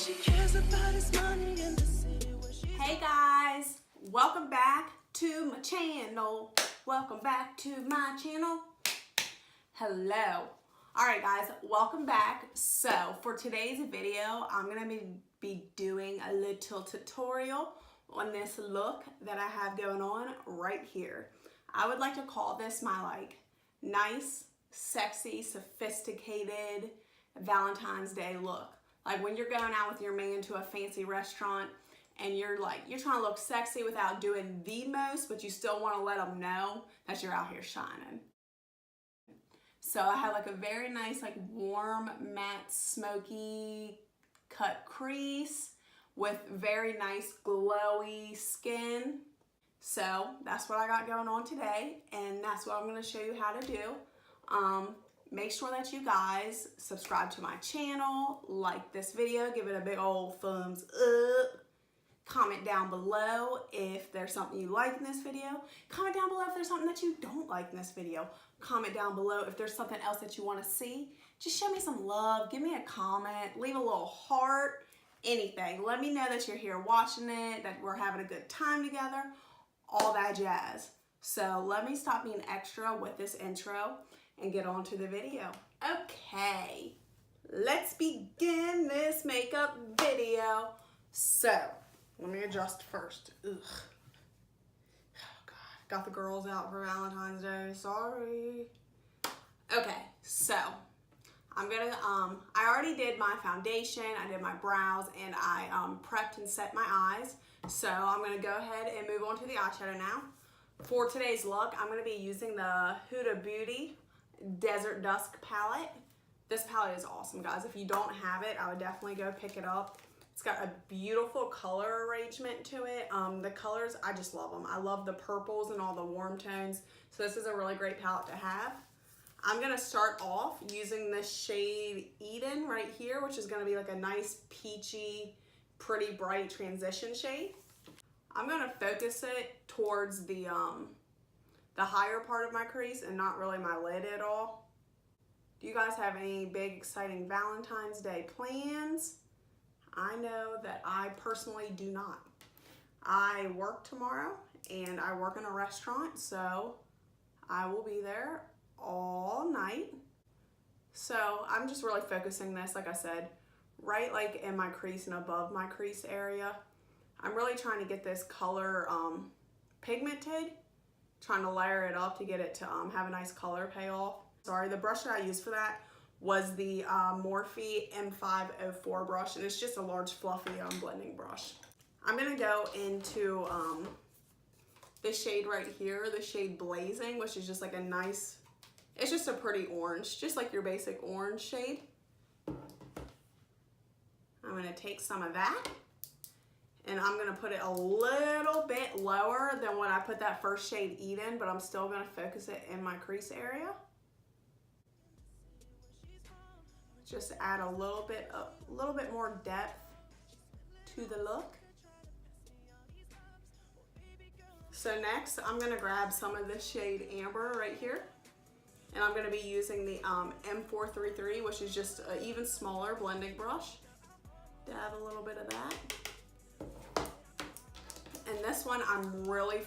Hey guys, welcome back to my channel. Welcome back to my channel. Hello. Alright guys, welcome back. So for today's video, I'm going to be doing a little tutorial on this look that I have going on right here. I would like to call this my nice, sexy, sophisticated Valentine's Day look. Like when you're going out with your man to a fancy restaurant and you're trying to look sexy without doing the most, but you still want to let them know that you're out here shining. So I have a very nice warm matte smoky cut crease with very nice glowy skin. So that's what I got going on today, and that's what I'm going to show you how to do. Make sure that you guys subscribe to my channel, like this video, give it a big old thumbs up. Comment down below if there's something you like in this video. Comment down below if there's something that you don't like in this video. Comment down below if there's something else that you want to see. Just show me some love, give me a comment, leave a little heart, anything. Let me know that you're here watching it, that we're having a good time together, all that jazz. So let me stop being extra with this intro and get on to the video. Okay, let's begin this makeup video. So, let me adjust first. Ugh. Oh God, got the girls out for Valentine's Day, sorry. Okay, so, I'm gonna, I already did my foundation, I did my brows, and I prepped and set my eyes. So, I'm gonna go ahead and move on to the eyeshadow now. For today's look, I'm gonna be using the Huda Beauty Desert Dusk palette. This palette is awesome, guys. If you don't have it, I would definitely go pick it up. It's got a beautiful color arrangement to it. The colors, I just love them. I love the purples and all the warm tones. So this is a really great palette to have. I'm gonna start off using the shade Eden right here, which is gonna be a nice peachy, pretty bright transition shade. I'm gonna focus it towards the higher part of my crease and not really my lid at all. Do you guys have any big exciting Valentine's Day plans? I know that I personally do not. I work tomorrow and I work in a restaurant, so I will be there all night. So I'm just really focusing this, like I said, right in my crease and above my crease area. I'm really trying to get this color pigmented, trying to layer it up to get it to have a nice color payoff. Sorry, the brush that I used for that was the Morphe M504 brush, and it's just a large fluffy blending brush. I'm gonna go into this shade right here, the shade Blazing, which is just a nice, it's just a pretty orange, just like your basic orange shade. I'm gonna take some of that, and I'm gonna put it a little bit lower than when I put that first shade Eden, but I'm still gonna focus it in my crease area. Just add a little bit more depth to the look. So next, I'm gonna grab some of this shade Amber right here, and I'm gonna be using the M433, which is just an even smaller blending brush. Dab a little bit of that. And this one, I'm really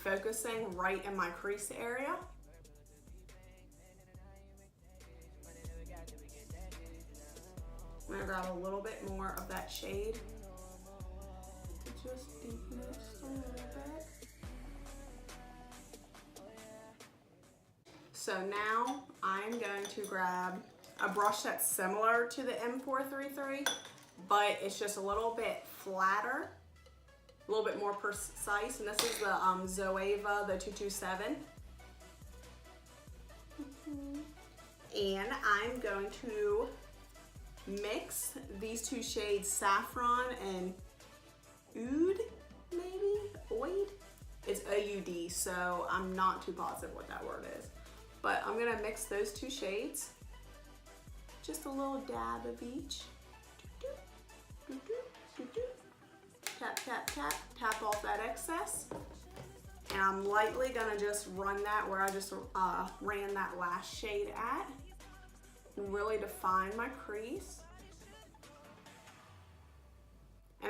focusing right in my crease area. I'm gonna grab a little bit more of that shade. Just deepen it just a little bit. So now I'm going to grab a brush that's similar to the M433, but it's just a little bit flatter, a little bit more precise, and this is the Zoeva, the 227. And I'm going to mix these two shades, Saffron and Oud, maybe? Oud? It's O-U-D, so I'm not too positive what that word is. But I'm gonna mix those two shades. Just a little dab of each. Tap, tap, tap, tap off that excess. And I'm lightly gonna just run that where I just ran that last shade at. And really define my crease.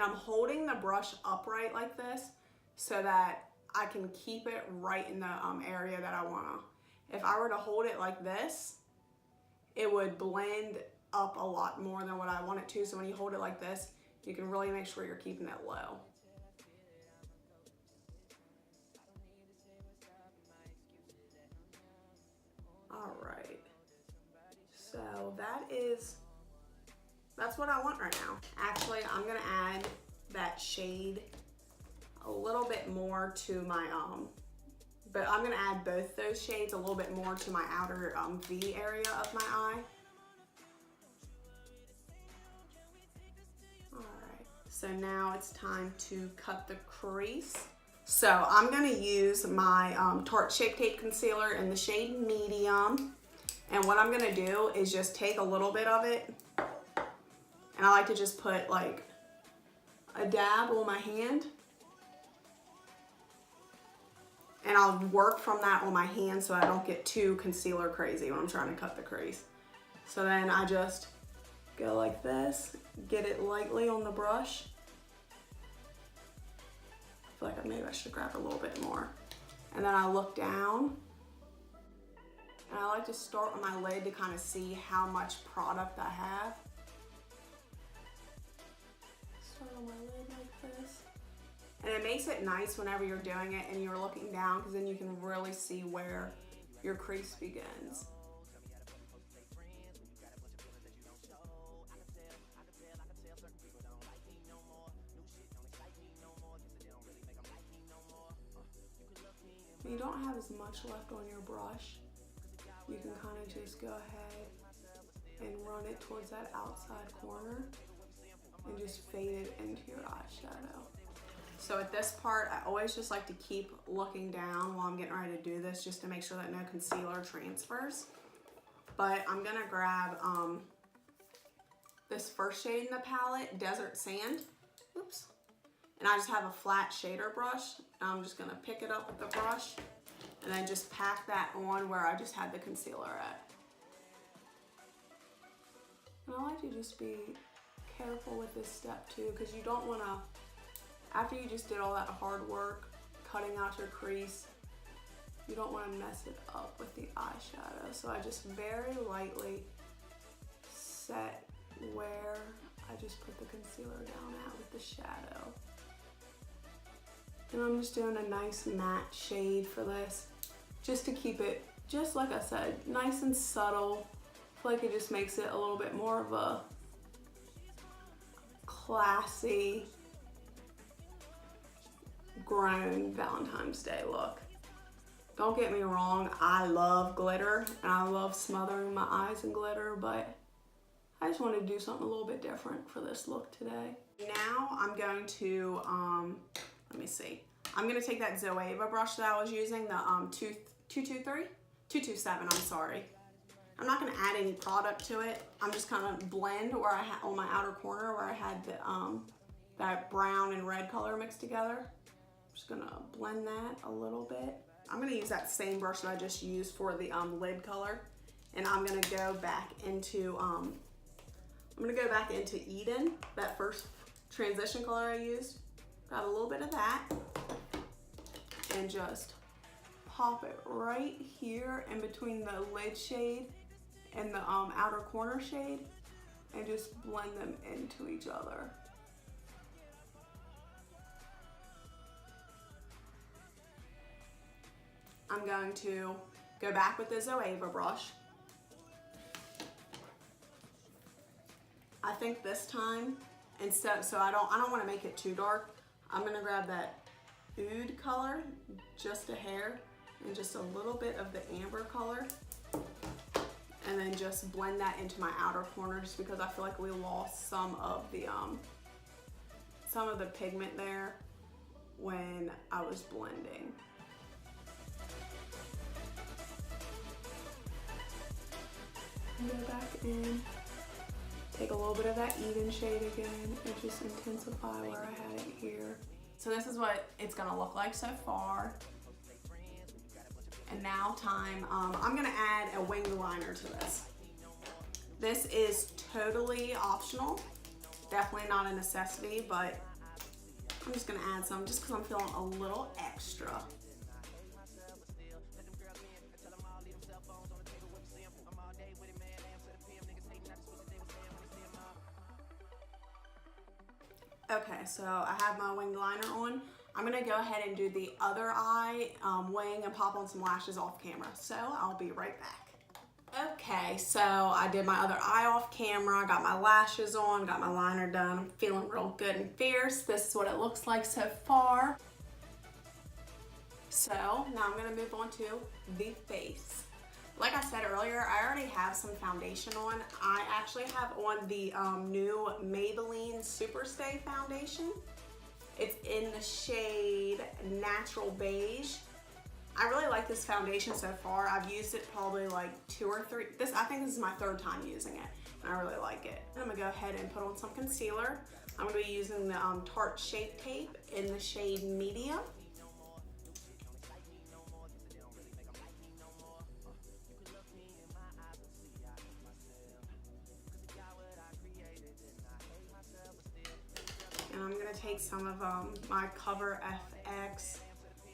And I'm holding the brush upright like this so that I can keep it right in the area that I wanna. If I were to hold it like this, it would blend up a lot more than what I want it to. So when you hold it like this, you can really make sure you're keeping it low. All right, so that's what I want right now. Actually, I'm gonna add that shade a little bit more to my, but I'm gonna add both those shades a little bit more to my outer V area of my eye. All right, so now it's time to cut the crease. So I'm gonna use my Tarte Shape Tape Concealer in the shade Medium. And what I'm gonna do is just take a little bit of it, and I like to just put like a dab on my hand. And I'll work from that on my hand so I don't get too concealer crazy when I'm trying to cut the crease. So then I just go like this, get it lightly on the brush. I feel like maybe I should grab a little bit more. And then I look down, and I like to start on my lid to kind of see how much product I have. Start on my lid like this. And it makes it nice whenever you're doing it and you're looking down, because then you can really see where your crease begins. When you don't have as much left on your brush, you can kind of just go ahead and run it towards that outside corner and just fade it into your eyeshadow. So at this part, I always just like to keep looking down while I'm getting ready to do this, just to make sure that no concealer transfers. But I'm gonna grab this first shade in the palette, Desert Sand. Oops. And I just have a flat shader brush. I'm just gonna pick it up with the brush and then just pack that on where I just had the concealer at. And I like to just be careful with this step too, because you don't wanna, after you just did all that hard work cutting out your crease, you don't want to mess it up with the eyeshadow. So I just very lightly set where I just put the concealer down at with the shadow. And I'm just doing a nice matte shade for this, just to keep it, just like I said, nice and subtle. I feel like it just makes it a little bit more of a classy, grown Valentine's Day look. Don't get me wrong, I love glitter and I love smothering my eyes in glitter, but I just wanted to do something a little bit different for this look today. Now I'm going to, let me see. I'm gonna take that Zoeva brush that I was using, the 227, I'm sorry. I'm not gonna add any product to it. I'm just gonna blend where I had, on my outer corner where I had the, that brown and red color mixed together. I'm just gonna blend that a little bit. I'm gonna use that same brush that I just used for the lid color, and I'm gonna go back into Eden, that first transition color I used. Grab a little bit of that and just pop it right here in between the lid shade and the outer corner shade, and just blend them into each other. I'm going to go back with the Zoeva brush. I think this time, instead, so I don't want to make it too dark, I'm gonna grab that Oud color, just a hair, and just a little bit of the amber color, and then just blend that into my outer corner, just because I feel like we lost some of the pigment there when I was blending. Go back in, take a little bit of that Eden shade again, and just intensify where I had it here. So this is what it's gonna look like so far. And now I'm gonna add a winged liner to this. This is totally optional, definitely not a necessity, but I'm just gonna add some just because I'm feeling a little extra. Okay, so I have my winged liner on. I'm gonna go ahead and do the other eye wing and pop on some lashes off camera. So I'll be right back. Okay, so I did my other eye off camera, got my lashes on, got my liner done. I'm feeling real good and fierce. This is what it looks like so far. So now I'm gonna move on to the face. Like I said earlier, I already have some foundation on. I actually have on the new Maybelline Superstay foundation. It's in the shade Natural Beige. I really like this foundation so far. I've used it probably like 2 or 3. I think this is my 3rd time using it, and I really like it. I'm gonna go ahead and put on some concealer. I'm gonna be using the Tarte Shape Tape in the shade Medium. And I'm gonna take some of my Cover FX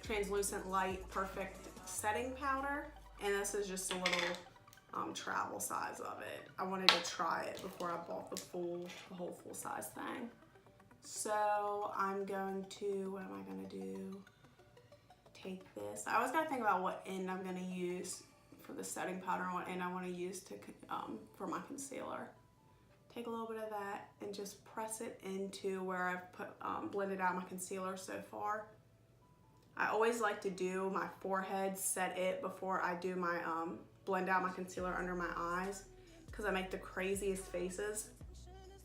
Translucent Light Perfect Setting Powder, and this is just a little travel size of it. I wanted to try it before I bought the whole full size thing. So I'm going to, what am I gonna do? Take this. I always gotta think about what end I'm gonna use for the setting powder and what end I wanna use to for my concealer. Take a little bit of that and just press it into where I've put blended out my concealer so far. I always like to do my forehead, set it before I do my blend out my concealer under my eyes, because I make the craziest faces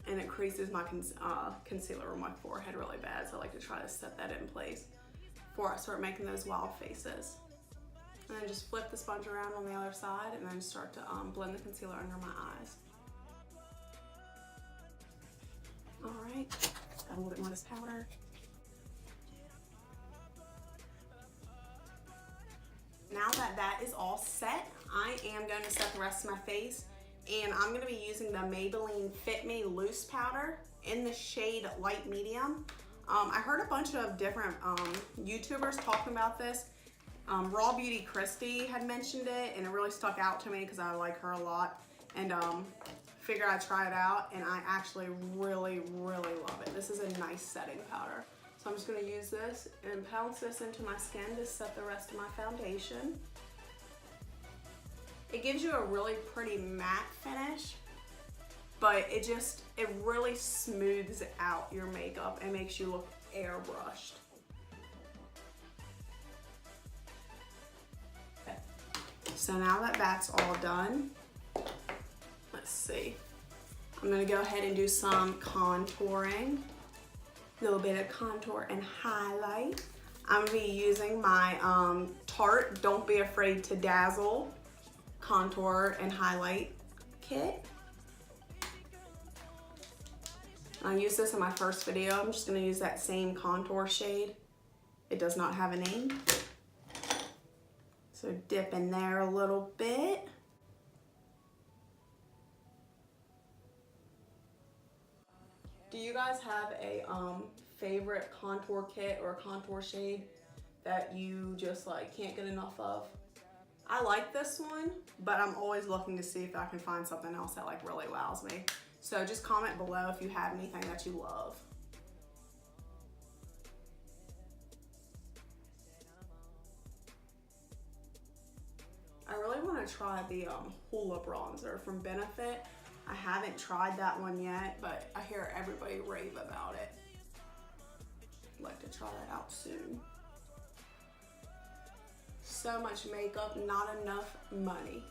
and it creases my concealer on my forehead really bad. So I like to try to set that in place before I start making those wild faces. And then just flip the sponge around on the other side and then start to blend the concealer under my eyes. All right, got a little bit more of this powder. Now that that is all set, I am going to set the rest of my face, and I'm going to be using the Maybelline Fit Me Loose Powder in the shade Light Medium. I heard a bunch of different YouTubers talking about this. Raw Beauty Christy had mentioned it, and it really stuck out to me because I like her a lot. And figured I'd try it out, and I actually really, really love it. This is a nice setting powder. So I'm just gonna use this and pounce this into my skin to set the rest of my foundation. It gives you a really pretty matte finish, but it really smooths out your makeup and makes you look airbrushed. Okay. So now that that's all done, let's see. I'm gonna go ahead and do some contouring. A little bit of contour and highlight. I'm gonna be using my Tarte Don't Be Afraid to Dazzle contour and highlight kit. I used this in my first video. I'm just gonna use that same contour shade. It does not have a name. So dip in there a little bit. Do you guys have a favorite contour kit or contour shade that you just like can't get enough of? I like this one, but I'm always looking to see if I can find something else that like really wows me. So just comment below if you have anything that you love. I really want to try the Huda bronzer from Benefit. I haven't tried that one yet, but I hear everybody rave about it. I'd like to try that out soon. So much makeup, not enough money.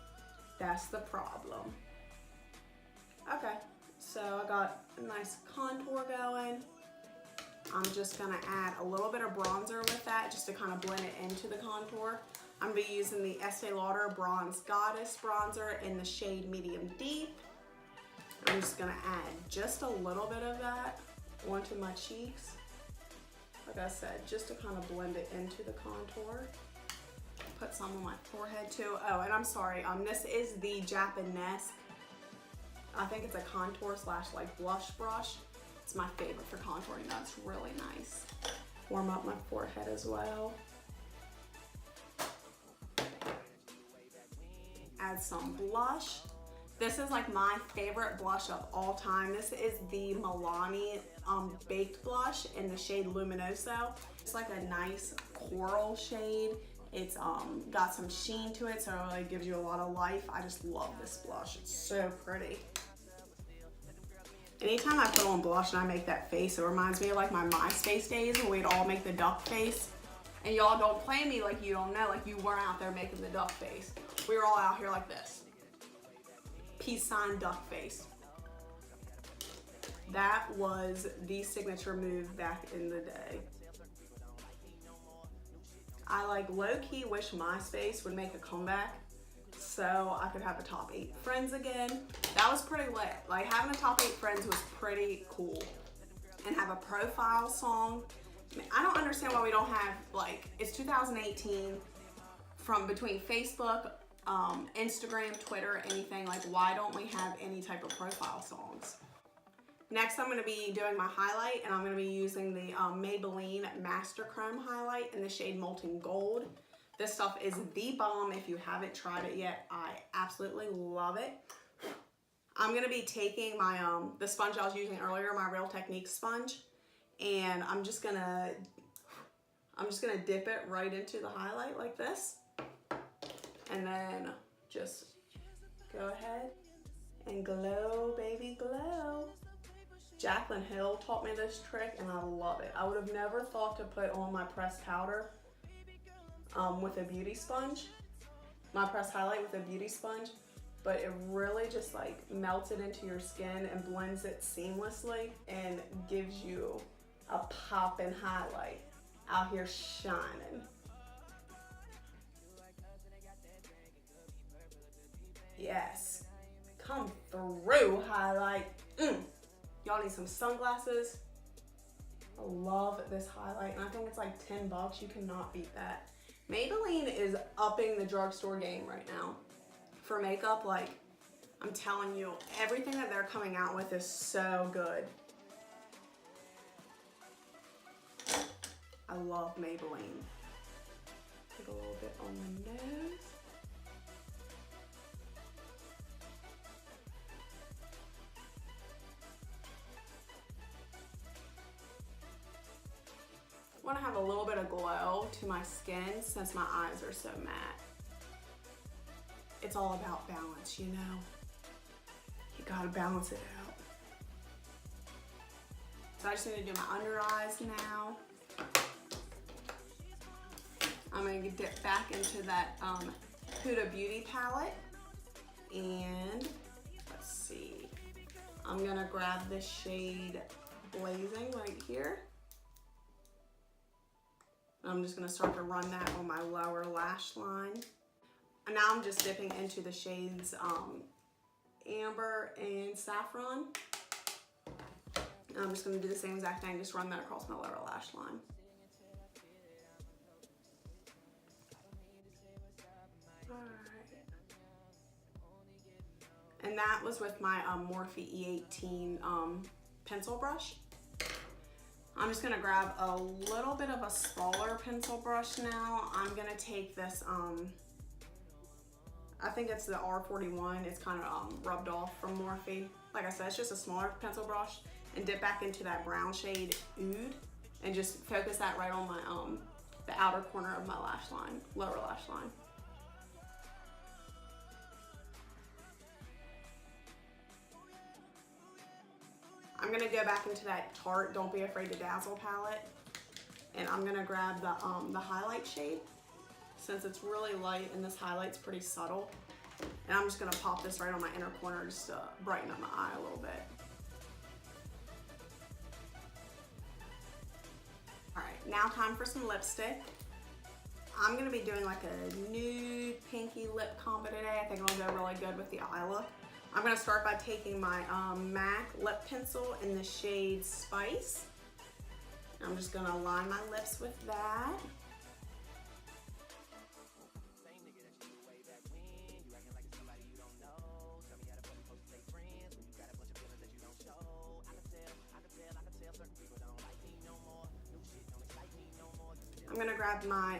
That's the problem. Okay, so I got a nice contour going. I'm just gonna add a little bit of bronzer with that just to kind of blend it into the contour. I'm gonna be using the Estee Lauder Bronze Goddess bronzer in the shade Medium Deep. I'm just gonna add just a little bit of that onto my cheeks. Like I said, just to kind of blend it into the contour. Put some on my forehead too. Oh, and I'm sorry, this is the Japanese, I think it's a contour slash like blush brush. It's my favorite for contouring though. It's really nice. Warm up my forehead as well. Add some blush. This is like my favorite blush of all time. This is the Milani Baked Blush in the shade Luminoso. It's like a nice coral shade. It's got some sheen to it, so it really gives you a lot of life. I just love this blush. It's so pretty. Anytime I put on blush and I make that face, it reminds me of like my MySpace days when we'd all make the duck face. And y'all don't play me like you don't know, like you weren't out there making the duck face. We were all out here like this. Peace sign duck face. That was the signature move back in the day. I like low-key wish MySpace would make a comeback so I could have a top 8 friends again. That was pretty lit. Like having a top 8 friends was pretty cool. And have a profile song. I don't understand why we don't have, like, it's 2018, from between Facebook, Instagram, Twitter, anything, like why don't we have any type of profile songs? Next I'm going to be doing my highlight, and I'm going to be using the Maybelline Master Chrome highlight in the shade Molten Gold. This stuff is the bomb. If you haven't tried it yet, I absolutely love it. I'm going to be taking my the sponge I was using earlier, my Real Techniques sponge, and I'm just gonna dip it right into the highlight like this, and then just go ahead and glow, baby, glow. Jaclyn Hill taught me this trick and I love it. I would have never thought to put on my pressed powder with a beauty sponge, my pressed highlight with a beauty sponge, but it really just like melts it into your skin and blends it seamlessly and gives you a poppin' highlight out here shining. Yes, come through highlight. Y'all need some sunglasses. I love this highlight, and I think it's like 10 bucks. You cannot beat that. Maybelline is upping the drugstore game right now for makeup. Like, I'm telling you, everything that they're coming out with is so good. I love Maybelline. Take a little bit on the nose. I want to have a little bit of glow to my skin since my eyes are so matte. It's all about balance, you know? You gotta balance it out. So I just need to do my under eyes now. I'm gonna dip back into that Huda Beauty palette. And let's see. I'm gonna grab this shade Blazing right here. I'm just gonna start to run that on my lower lash line. And now I'm just dipping into the shades Amber and Saffron. And I'm just gonna do the same exact thing, just run that across my lower lash line. Alright. And that was with my Morphe E18 pencil brush. I'm just gonna grab a little bit of a smaller pencil brush now. I'm gonna take this, I think it's the R41. It's kind of rubbed off from Morphe. Like I said, it's just a smaller pencil brush, and dip back into that brown shade Oud and just focus that right on my, the outer corner of my lash line, lower lash line. I'm gonna go back into that Tarte Don't Be Afraid to Dazzle palette, and I'm gonna grab the highlight shade since it's really light and this highlight's pretty subtle. And I'm just gonna pop this right on my inner corner just to brighten up my eye a little bit. All right, now time for some lipstick. I'm gonna be doing like a nude pinky lip combo today. I think it'll go really good with the eye look. I'm gonna start by taking my MAC lip pencil in the shade Spice. I'm just gonna line my lips with that. I'm gonna grab my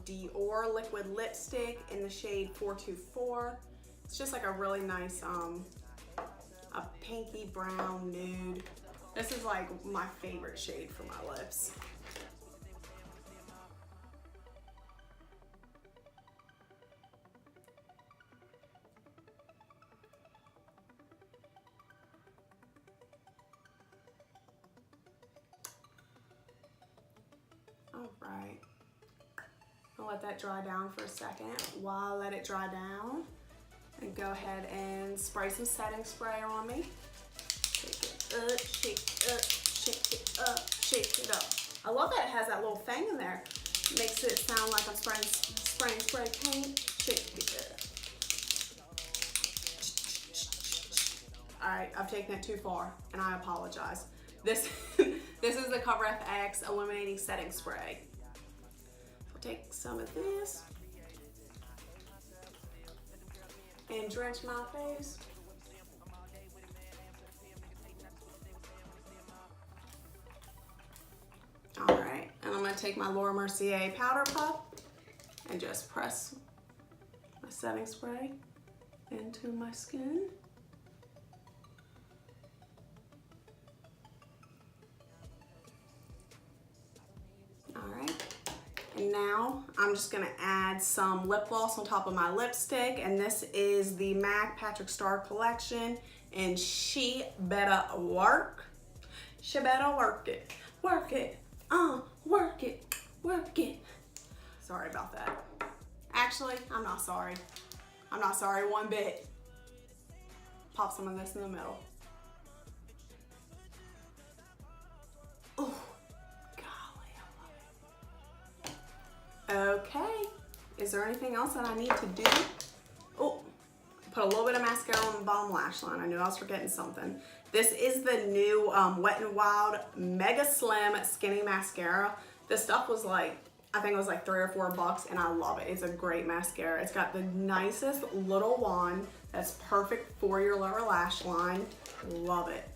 Dior liquid lipstick in the shade 424. It's just like a really nice, a pinky brown nude. This is like my favorite shade for my lips. All right, I'll let that dry down for a second. While I let it dry down, and go ahead and spray some setting spray on me. Shake it up, shake it up, shake it up, shake it up. I love that it has that little thing in there. Makes it sound like I'm spraying spray paint. Shake it up. All right, I've taken it too far, and I apologize. This is the Cover FX Illuminating Setting Spray. I'll take some of this and drench my face. All right, and I'm gonna take my Laura Mercier powder puff and just press my setting spray into my skin. And now I'm just gonna add some lip gloss on top of my lipstick, and this is the MAC Patrick Star collection, and she better work. She better work it, work it, work it, work it. Sorry about that. Actually, I'm not sorry. I'm not sorry one bit. Pop some of this in the middle. Ooh. Okay, is there anything else that I need to do? Oh, put a little bit of mascara on the bottom lash line. I knew I was forgetting something. This is the new Wet n Wild Mega Slim Skinny Mascara. This stuff was like, I think it was like $3 or $4, and I love it. It's a great mascara. It's got the nicest little wand that's perfect for your lower lash line. Love it.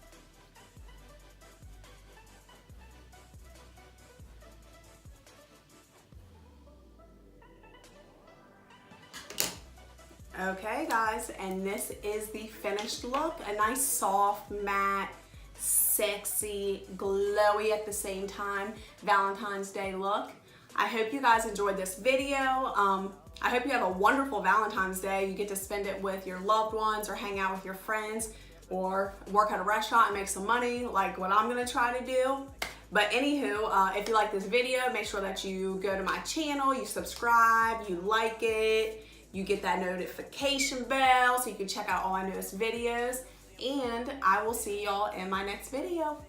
Okay guys, and this is the finished look. A nice soft, matte, sexy, glowy at the same time Valentine's Day look. I hope you guys enjoyed this video. I hope you have a wonderful Valentine's Day. You get to spend it with your loved ones or hang out with your friends or work at a restaurant and make some money like what I'm gonna try to do. But anywho, if you like this video, make sure that you go to my channel, you subscribe, you like it, you get that notification bell so you can check out all my newest videos, and I will see y'all in my next video.